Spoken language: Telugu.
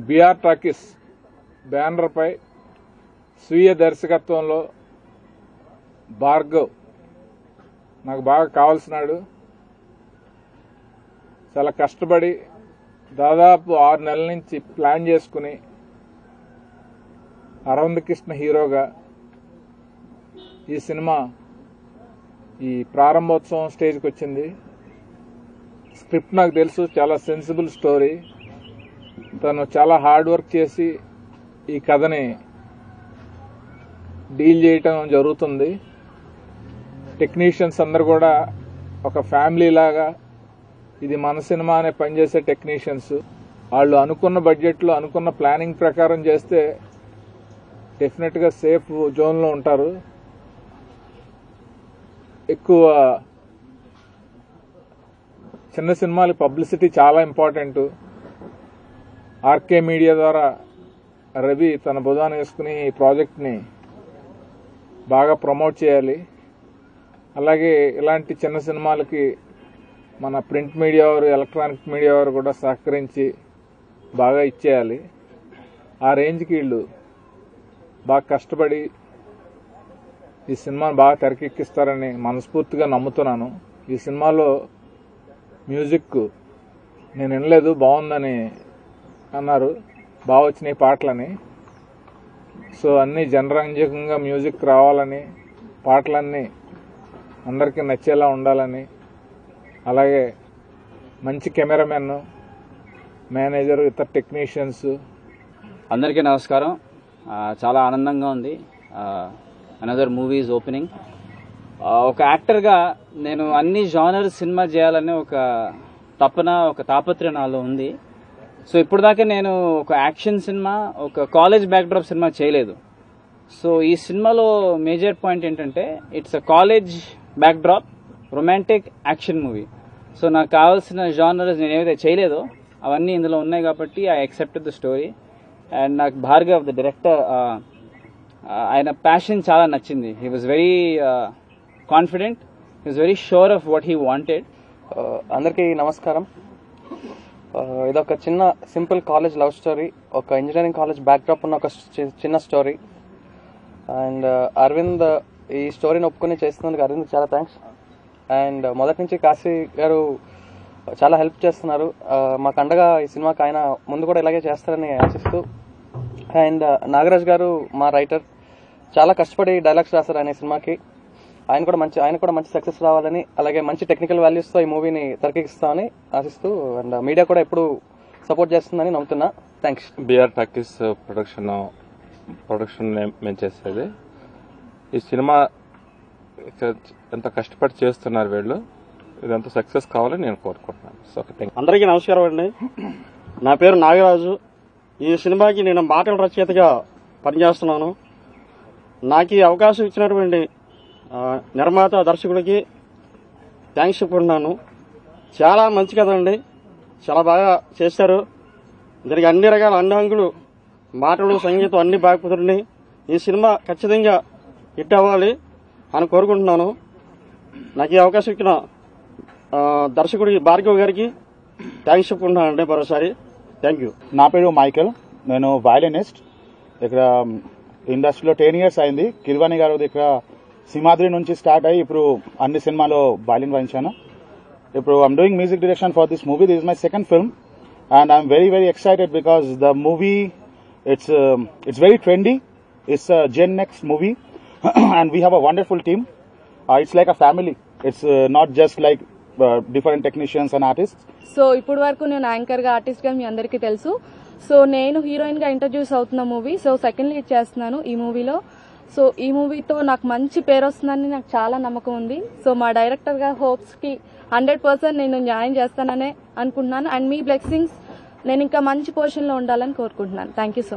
బిఆర్ టాకీస్ బ్యానర్పై స్వీయ దర్శకత్వంలో భార్గవ్ నాకు బాగా కావాల్సినాడు. చాలా కష్టపడి దాదాపు 6 నెలల నుంచి ప్లాన్ చేసుకుని అరవింద్ కృష్ణ హీరోగా ఈ సినిమా ఈ ప్రారంభోత్సవం స్టేజ్కి వచ్చింది. స్క్రిప్ట్ నాకు తెలుసు, చాలా సెన్సిబుల్ స్టోరీ. తను చాలా హార్డ్ వర్క్ చేసి ఈ కథని డీల్ చేయటం జరుగుతుంది. టెక్నీషియన్స్ అందరు కూడా ఒక ఫ్యామిలీ లాగా ఇది మన సినిమా అనే పనిచేసే టెక్నీషియన్స్. వాళ్ళు అనుకున్న బడ్జెట్లో అనుకున్న ప్లానింగ్ ప్రకారం చేస్తే డెఫినెట్గా సేఫ్ జోన్లో ఉంటారు. ఎక్కువ చిన్న సినిమాలకి పబ్లిసిటీ చాలా ఇంపార్టెంట్. ఆర్కే మీడియా ద్వారా రవి తన భుజాన వేసుకుని ఈ ప్రాజెక్ట్ని బాగా ప్రమోట్ చేయాలి. అలాగే ఇలాంటి చిన్న సినిమాలకి మన ప్రింట్ మీడియా వారు, ఎలక్ట్రానిక్ మీడియా వారు కూడా సహకరించి బాగా ఇచ్చేయాలి. ఆ రేంజ్కి వీళ్ళు బాగా కష్టపడి ఈ సినిమాను బాగా తెరకెక్కిస్తారని మనస్ఫూర్తిగా నమ్ముతున్నాను. ఈ సినిమాలో మ్యూజిక్ నేను వినలేదు, బాగుందని అన్నారు, బాగా వచ్చినాయి పాటలని. సో అన్నీ జనరంజకంగా మ్యూజిక్ రావాలని, పాటలన్నీ అందరికీ నచ్చేలా ఉండాలని, అలాగే మంచి కెమెరామెన్, మేనేజర్, ఇతర టెక్నీషియన్స్ అందరికీ నమస్కారం. చాలా ఆనందంగా ఉంది. Another movie is opening. ఒక యాక్టర్గా నేను అన్ని జానర్ సినిమా చేయాలని ఒక తపన, ఒక తాపత్రయం నాలో ఉంది. సో ఇప్పుడు దాకా నేను ఒక యాక్షన్ సినిమా, ఒక కాలేజ్ బ్యాక్డ్రాప్ సినిమా చేయలేదు. సో ఈ సినిమాలో మేజర్ పాయింట్ ఏంటంటే it's a college backdrop romantic action movie. So నాకు కావాల్సిన జానర్స్ నేను ఏవైతే చేయలేదో అవన్నీ ఇందులో ఉన్నాయి కాబట్టి I accepted the story. And నాకు భార్గవ్ ద డైరెక్టర్, ఆయన ప్యాషన్ చాలా నచ్చింది. He was very confident, he was very sure of what he wanted. అందరికీ నమస్కారం. ఇదొక చిన్న సింపుల్ కాలేజ్ లవ్ స్టోరీ, ఒక ఇంజనీరింగ్ కాలేజ్ బ్యాక్డ్రాప్ ఉన్న ఒక చిన్న స్టోరీ. అండ్ అరవింద్ ఈ స్టోరీని ఒప్పుకొని చేస్తున్నందుకు అరవింద్ చాలా థ్యాంక్స్. అండ్ మొదటి నుంచి కాశీ గారు చాలా హెల్ప్ చేస్తున్నారు మాకు అండగా. ఈ సినిమాకి ఆయన ముందు కూడా ఇలాగే చేస్తారని ఆశిస్తూ. అండ్ నాగరాజ్ గారు మా రైటర్, చాలా కష్టపడి డైలాగ్స్ రాశారు ఆయన ఈ సినిమాకి. ఆయన కూడా మంచి సక్సెస్ రావాలని, అలాగే మంచి టెక్నికల్ వాల్యూస్తో ఈ మూవీని తెరకెక్కిస్తామని ఆశిస్తూ, అండ్ మీడియా కూడా ఎప్పుడు సపోర్ట్ చేస్తుందని నమ్ముతున్నా. థ్యాంక్స్. బిఆర్ టాకీస్ ప్రొడక్షన్ మేము చేసేది. ఈ సినిమా ఎంత కష్టపడి చేస్తున్నారు వీళ్ళు, ఇదంతా సక్సెస్ కావాలని నేను కోరుకుంటున్నాను. సో అందరికీ నమస్కారం అండి. నా పేరు నాగరాజు. ఈ సినిమాకి నేను మాటల రచయితగా పనిచేస్తున్నాను. నాకు ఈ అవకాశం ఇచ్చినటువంటి నిర్మాత, దర్శకుడికి థ్యాంక్స్ చెప్పుకుంటున్నాను. చాలా మంచి కథ అండి, చాలా బాగా చేశారు. దీనికి అన్ని రకాల అన్ని అంగులు, మాటలు, సంగీతం అన్ని బాగా కుదిరినాయి. ఈ సినిమా ఖచ్చితంగా హిట్ అవ్వాలి అని కోరుకుంటున్నాను. నాకు ఈ అవకాశం ఇచ్చిన దర్శకుడి భార్గవ్ గారికి థ్యాంక్స్ చెప్పుకుంటున్నానండి మరోసారి. Thank you. నా పేరు మైకేల్, నేను వయలినిస్ట్. ఇక్కడ ఇండస్ట్రీలో 10 years అయింది. కిర్వాణి గారు ఇక్కడ సింహాద్రి నుంచి స్టార్ట్ అయ్యి ఇప్పుడు అన్ని సినిమాలో వయలిన్ వాయించాను. ఇప్పుడు I'm doing music direction for this movie. This is my second film and I'm very very excited because the movie it's very trendy. It's a Gen Next movie and we have a wonderful team. It's like a family. It's not just like different technicians and artists. So ఇప్పుడు వరకు నేను యాంకర్ గా, ఆర్టిస్ట్ గా మీ అందరికీ తెలుసు. సో నేను హీరోయిన్ గా ఇంట్రడ్యూస్ అవుతున్న మూవీ. సో సెకండ్ లీడ్ చేస్తున్నాను ఈ మూవీలో. సో ఈ మూవీతో నాకు మంచి పేరు వస్తుందని నాకు చాలా నమ్మకం ఉంది. సో మా డైరెక్టర్ గా హోప్స్ కి 100% నేను న్యాయం చేస్తాననే అనుకుంటున్నాను. అండ్ మీ బ్లెస్సింగ్స్, నేను ఇంకా మంచి పొజిషన్ లో ఉండాలని కోరుకుంటున్నాను. Thank you so much.